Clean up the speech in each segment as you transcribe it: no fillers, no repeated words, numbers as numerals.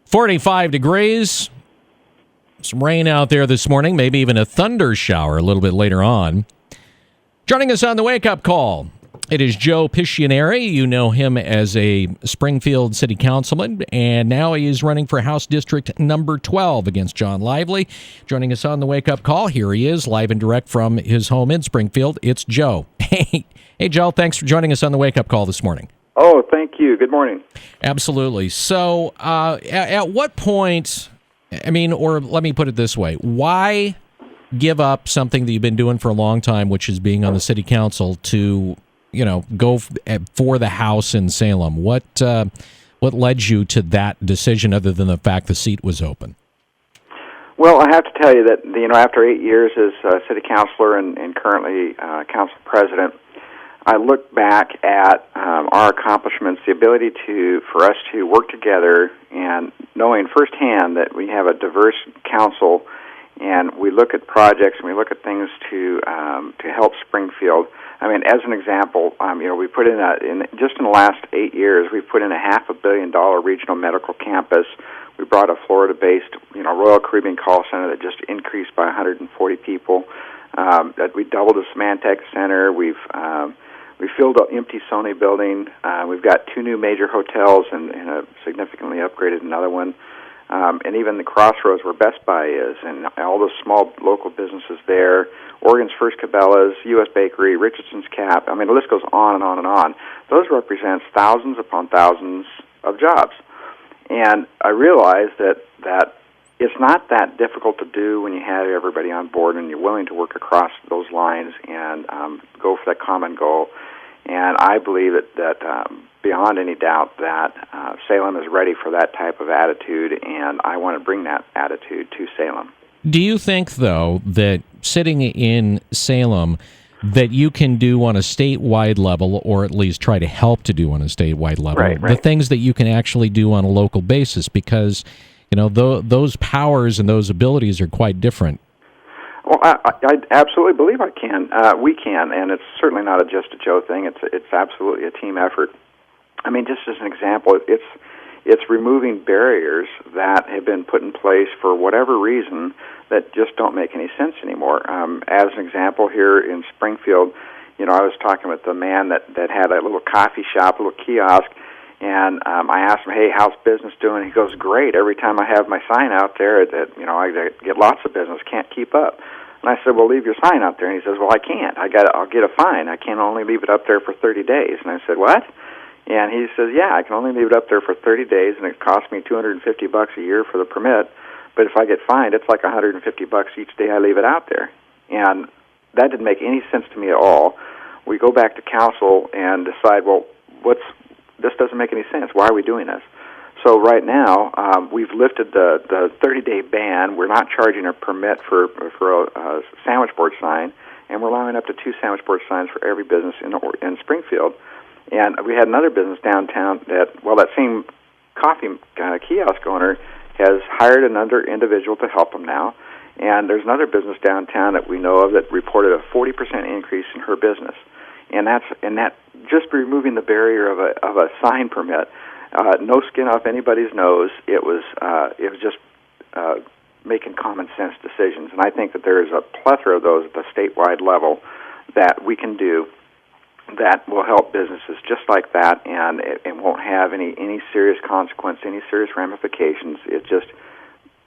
45 degrees. Some rain out there this morning, maybe even a thunder shower a little bit later on. Joining us on the Wake-Up Call, it is Joe Pishioneri. You know him as a Springfield City Councilman, and now he is running for House District number 12 against John Lively. Joining us on the Wake-Up Call, here he is, live and direct from his home in Springfield. It's Joe. Hey, Joe, thanks for joining us on the Wake-Up Call this morning. Oh, thank you. Good morning. Absolutely. So, at what point, or let me put it this way, why give up something that you've been doing for a long time, which is being on the city council, to, go for the House in Salem? What led you to that decision other than the fact the seat was open? Well, I have to tell you that, after 8 years as city councilor and currently council president, I look back at our accomplishments, the ability for us to work together, and knowing firsthand that we have a diverse council, and we look at projects and we look at things to help Springfield. As an example, we put in just in the last 8 years, we've put in a $500 million regional medical campus. We brought a Florida-based, Royal Caribbean call center that just increased by 140 people. That we doubled the Symantec Center. We filled an empty Sony building. We've got 2 new major hotels and significantly upgraded another one. And even the Crossroads where Best Buy is, and all those small local businesses there, Oregon's First Cabela's, U.S. Bakery, Richardson's Cap. The list goes on and on and on. Those represent thousands upon thousands of jobs. And I realized that it's not that difficult to do when you have everybody on board and you're willing to work across those lines and go for that common goal. And I believe that beyond any doubt that Salem is ready for that type of attitude, and I want to bring that attitude to Salem. Do you think, though, that sitting in Salem, that you can do on a statewide level, or at least try to help to do on a statewide level, right. the things that you can actually do on a local basis? Because, those powers and those abilities are quite different. Well, I absolutely believe I can. We can, and it's certainly not just a Joe thing. It's absolutely a team effort. Just as an example, it's removing barriers that have been put in place for whatever reason that just don't make any sense anymore. As an example, here in Springfield, I was talking with a man that had a little coffee shop, a little kiosk, and I asked him, "Hey, how's business doing?" He goes, "Great. Every time I have my sign out there, I get lots of business. Can't keep up." And I said, "Well, leave your sign out there." And he says, "Well, I can't. I'll get a fine. I can only leave it up there for 30 days." And I said, "What?" And he says, "Yeah, I can only leave it up there for 30 days, and it costs me $250 a year for the permit. But if I get fined, it's like $150 each day I leave it out there." And that didn't make any sense to me at all. We go back to council and decide, well, this doesn't make any sense. Why are we doing this? So right now, we've lifted the 30-day ban. We're not charging a permit for a sandwich board sign, and we're allowing up to 2 sandwich board signs for every business in Springfield. And we had another business downtown that same coffee kiosk owner has hired another individual to help him now. And there's another business downtown that we know of that reported a 40% increase in her business. And that just removing the barrier of a sign permit, no skin off anybody's nose. It was just making common sense decisions. And I think that there is a plethora of those at the statewide level that we can do that will help businesses just like that, and it won't have any serious consequence, any serious ramifications. It's just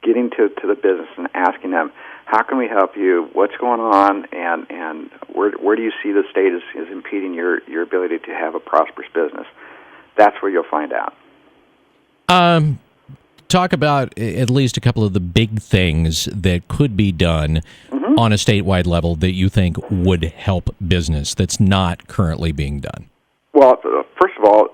getting to the business and asking them, how can we help you? What's going on? And where do you see the state is impeding your ability to have a prosperous business? That's where you'll find out. Talk about at least a couple of the big things that could be done on a statewide level that you think would help business that's not currently being done. Well, first of all,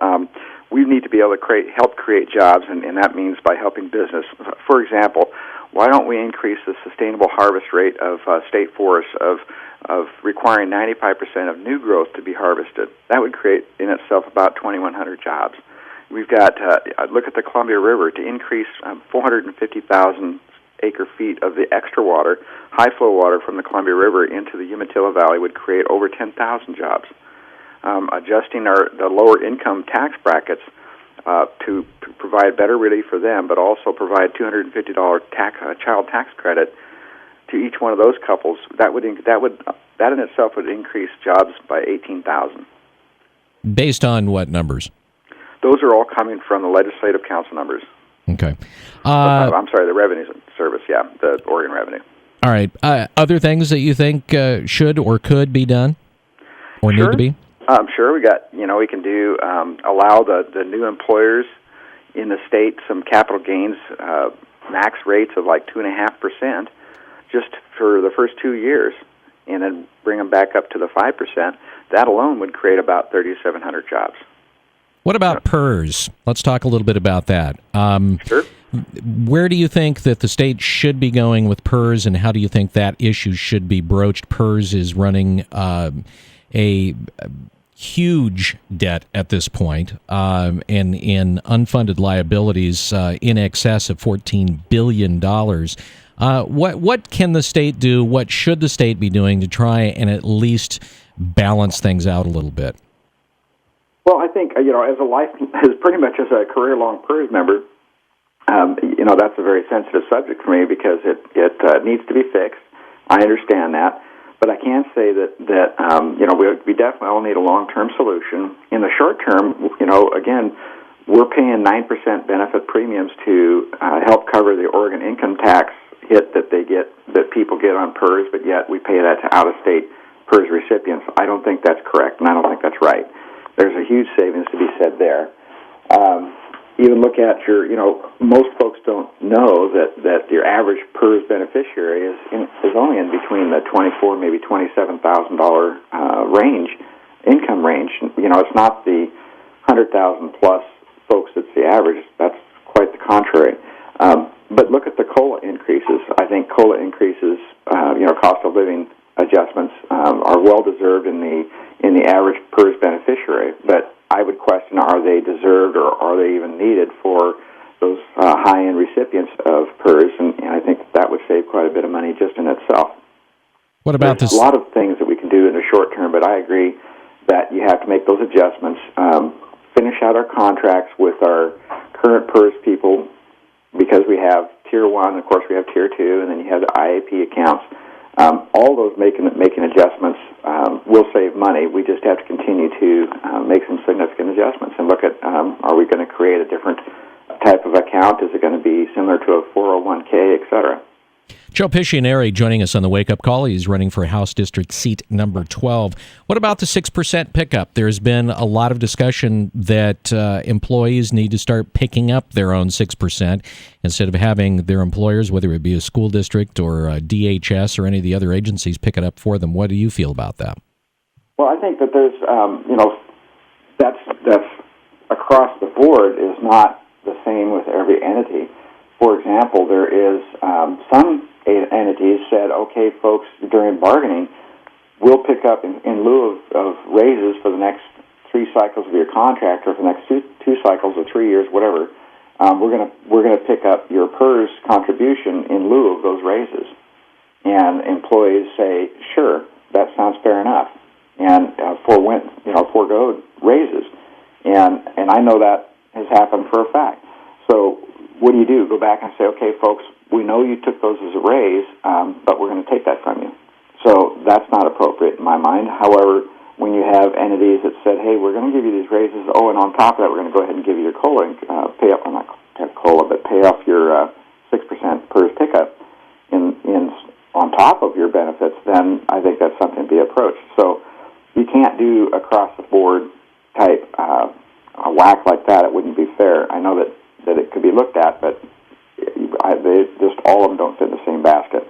we need to be able to help create jobs, and that means by helping business. For example, why don't we increase the sustainable harvest rate of state forests of requiring 95% of new growth to be harvested? That would create in itself about 2,100 jobs. We've got, look at the Columbia River, to increase 450,000 acre-feet of the extra water, high-flow water from the Columbia River into the Umatilla Valley would create over 10,000 jobs. Adjusting the lower income tax brackets to provide better relief for them, but also provide $250 child tax credit to each one of those couples. That in itself would increase jobs by 18,000. Based on what numbers? Those are all coming from the Legislative Council numbers. Okay. I'm sorry, the Revenue Service, the Oregon Revenue. All right. Other things that you think should or could be done or need to be? Sure. We can do allow the new employers in the state some capital gains max rates of like 2.5% just for the first 2 years, and then bring them back up to the 5%. That alone would create about 3,700 jobs. What about PURS? Let's talk a little bit about that. Sure. Where do you think that the state should be going with PURS, and how do you think that issue should be broached? PURS is running a huge debt at this point, and in unfunded liabilities in excess of $14 billion. What can the state do? What should the state be doing to try and at least balance things out a little bit? Well, I think, as pretty much as a career-long PURS member, that's a very sensitive subject for me because it needs to be fixed. I understand that. But I can say that we definitely all need a long-term solution. In the short term, again, we're paying 9% benefit premiums to help cover the Oregon income tax hit that people get on PURS, but yet we pay that to out-of-state PURS recipients. I don't think that's correct, and I don't think that's right. There's a huge savings to be said there. Even look at most folks don't know that your average PURS beneficiary is only in between the $24,000, maybe $27,000 income range. It's not the 100,000 plus folks that's the average. That's quite the contrary. But look at the COLA increases. I think COLA increases, cost of living adjustments, are well deserved in the average PURS beneficiary. But I would question, are they deserved or are they even needed for those high-end recipients of PURS? And I think that would save quite a bit of money just in itself. What about There's a lot of things that we can do in the short term, but I agree that you have to make those adjustments, finish out our contracts with our current PURS people, because we have Tier 1, of course we have Tier 2, and then you have the IAP accounts. All those making adjustments will save money. We just have to continue to make some significant adjustments and look at, are we going to create a different type of account? Is it going to be similar to a 401k, et cetera? Joe Pishioneri joining us on the Wake Up Call. He's running for House District Seat number 12. What about the 6% pickup? There's been a lot of discussion that employees need to start picking up their own 6% instead of having their employers, whether it be a school district or DHS or any of the other agencies, pick it up for them. What do you feel about that? Well, I think that there's, that's across the board is not the same with every entity. For example, there is some entities said, okay, folks, during bargaining, we'll pick up in lieu of raises for the next 3 cycles of your contract, or for the next two cycles or 3 years, whatever. We're gonna pick up your PURS contribution in lieu of those raises. And employees say, sure, that sounds fair enough, and forego raises. And I know that has happened for a fact. So what do? Go back and say, okay, folks, we know you took those as a raise, but we're going to take that from you. So that's not appropriate in my mind. However, when you have entities that said, hey, we're going to give you these raises, and on top of that, we're going to go ahead and give you your COLA, pay off your 6% PURS pickup on top of your benefits, then I think that's something to be approached. So you can't do across-the-board type a whack like that. It wouldn't be fair. I know that it could be looked at, but just all of them don't fit in the same basket.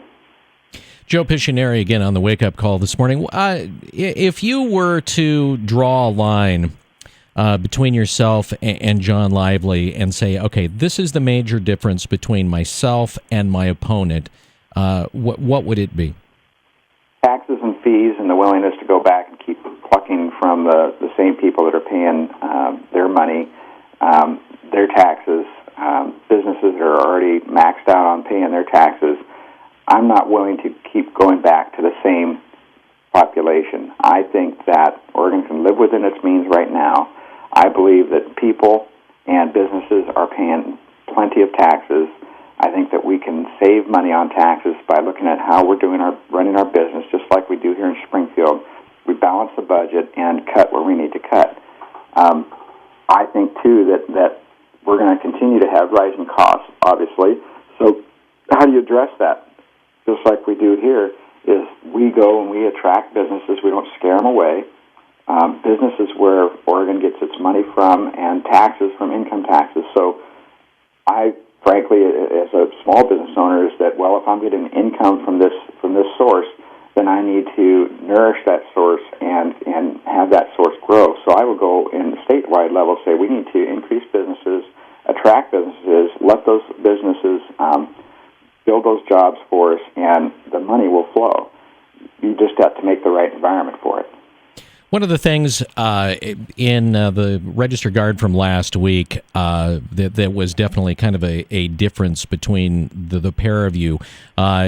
Joe Pishioneri again on the Wake Up Call this morning. If you were to draw a line between yourself and John Lively and say, okay, this is the major difference between myself and my opponent, what would it be? Taxes and fees and the willingness to go back and keep plucking from the same people that are paying their money, their taxes, businesses that are already maxed out on paying their taxes. I'm not willing to keep going back to the same population. I think that Oregon can live within its means right now. I believe that people and businesses are paying plenty of taxes. I think that we can save money on taxes by looking at how we're running our business, just like we do here in Springfield. We balance the budget and cut where we need to cut. I think, too, that we're going to continue to have rising costs, obviously. So how do you address that? Just like we do here, is we go and we attract businesses. We don't scare them away. Businesses where Oregon gets its money from, and taxes from income taxes. So I, frankly, as a small business owner, is that, well, if I'm getting income from this source, then I need to nourish that source and have that source grow. So I will go in the statewide level, say we need to increase businesses, attract businesses, let those businesses build those jobs for us, and the money will flow. You just have to make the right environment for it. One of the things in the Register Guard from last week that was definitely kind of a difference between the pair of you,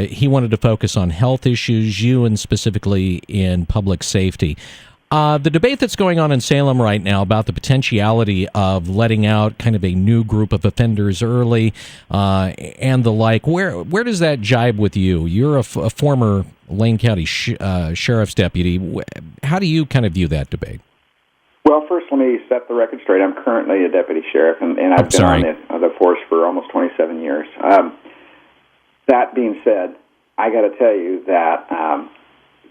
he wanted to focus on health issues, you and specifically in public safety. The debate that's going on in Salem right now about the potentiality of letting out kind of a new group of offenders early and the like, where does that jibe with you? You're a former Lane County Sheriff's deputy. How do you kind of view that debate? Well, first, let me set the record straight. I'm currently a deputy sheriff, and I've been on the force for almost 27 years. That being said, I got to tell you that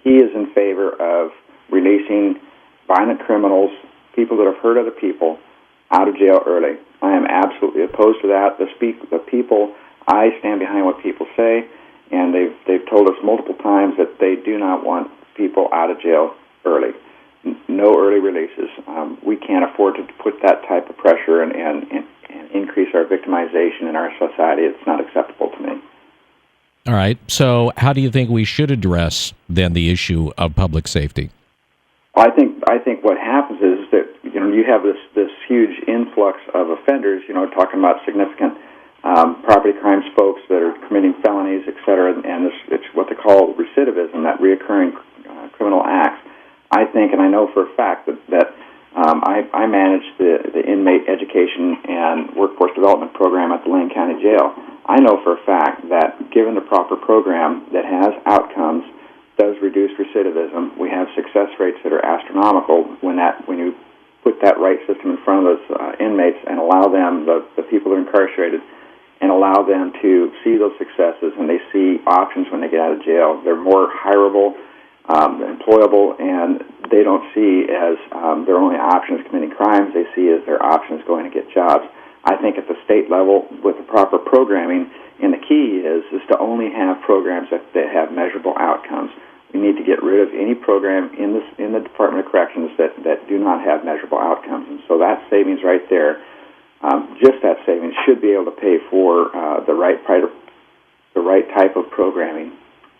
he is in favor of releasing violent criminals, people that have hurt other people, out of jail early. I am absolutely opposed to that. The people, I stand behind what people say, and they've told us multiple times that they do not want people out of jail early. No early releases. We can't afford to put that type of pressure and increase our victimization in our society. It's not acceptable to me. All right. So how do you think we should address, then, the issue of public safety? I think what happens is that you have this huge influx of offenders. Talking about significant property crimes folks that are committing felonies, et cetera, and it's what they call recidivism, that reoccurring criminal acts. I think, and I know for a fact that I manage the inmate education and workforce development program at the Lane County Jail. I know for a fact that given the proper program that has outcomes, does reduce recidivism. We have success rates that are astronomical when you put that right system in front of those inmates and allow them, the people that are incarcerated, and allow them to see those successes, and they see options when they get out of jail. They're more hireable, employable, and they don't see as their only option is committing crimes. They see as their option is going to get jobs. I think at the state level, with the proper programming, and the key is to only have programs that have measurable outcomes. We need to get rid of any program in the Department of Corrections that do not have measurable outcomes. And so that savings right there, just that savings, should be able to pay for the right type of programming,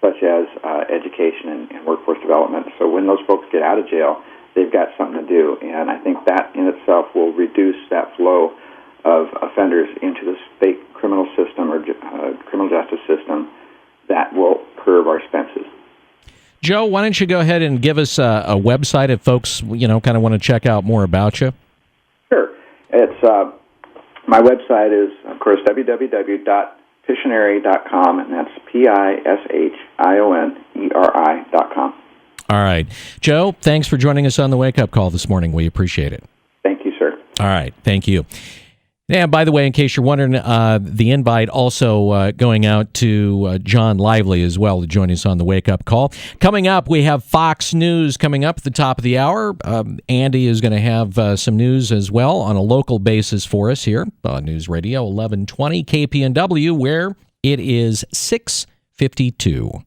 such as education and workforce development. So when those folks get out of jail, they've got something to do. And I think that in itself will reduce that flow of offenders into the state criminal system or criminal justice system that will curb our expenses. Joe, why don't you go ahead and give us a website if folks, kind of want to check out more about you? Sure. It's my website is, of course, www.pishioneri.com, and that's pishioneri.com. All right. Joe, thanks for joining us on the Wake Up Call this morning. We appreciate it. Thank you, sir. All right. Thank you. And by the way, in case you're wondering, the invite also going out to John Lively as well to join us on the Wake Up Call. Coming up, we have Fox News coming up at the top of the hour. Andy is going to have some news as well on a local basis for us here on News Radio 1120 KPNW, where it is 6:52.